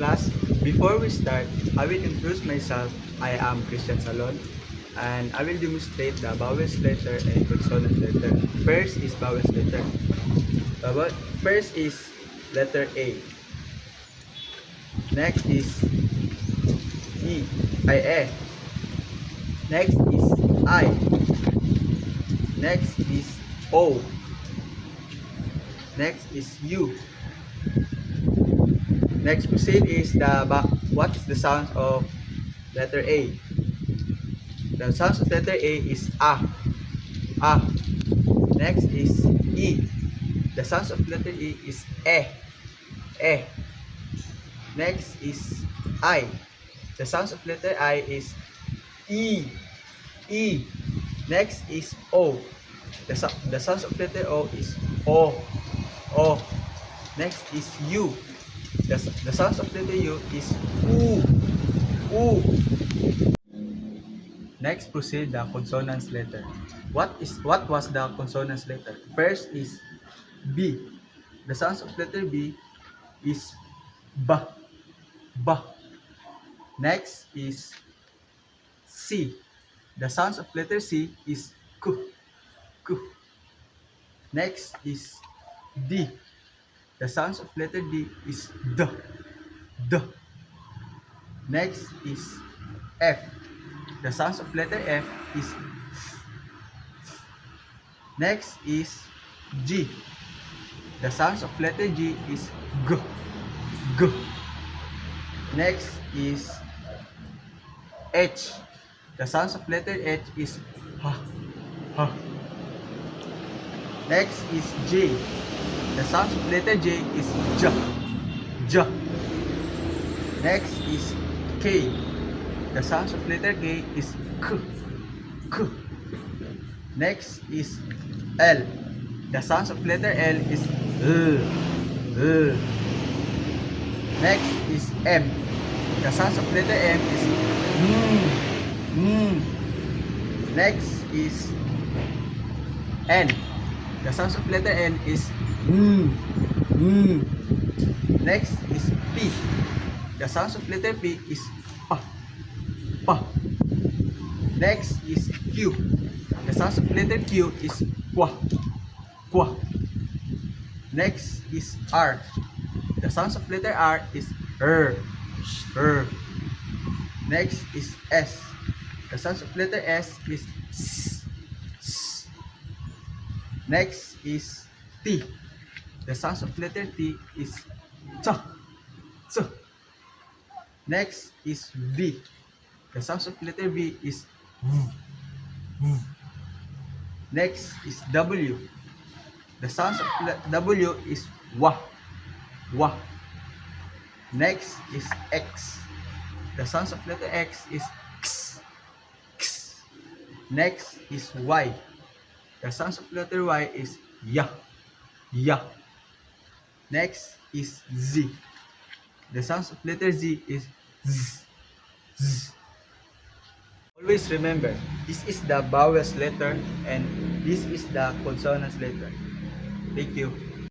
Class, before we start, I will introduce myself. I am Christian Salon, and I will demonstrate the vowels letter and consonant letter. First is vowels letter. First is letter A. Next is E. Next is I. Next is O. Next is U. Next proceed is what is the sound of letter A? The sound of letter A is A. Next is E. The sound of letter E is E. Next is I. The sound of letter I is E. Next is O. The sound of letter O is O. Next is U. The sound of letter U is U. Next proceed the consonants letter. What was the consonants letter? First is B. The sound of letter B is B. Next is C. The sound of letter C is K. Next is D. The sound of letter D is D. Next is F. The sound of letter F is F. Next is G. The sound of letter G is G. Next is H. The sound of letter H is H. Next is J. The sound of letter J is J. Next is K. The sound of letter K is K. Next is L. The sound of letter L is L. Next is M. The sound of letter M is M. Next is N. The sound of letter N is N. Next is P. The sound of letter P is P. Next is Q. The sound of letter Q is Q. Next is R. The sound of letter R is R. Next is S. The sound of letter S is S. Next is T. The sound of letter T is T. Next is V. The sound of letter V is V. Next is W. The sound of W is W. Next is X. The sound of letter X is X. Next is Y. The sound of letter Y is Y. Next is Z. The sound of letter Z is Z. Always remember, this is the vowels letter and this is the consonants letter. Thank you.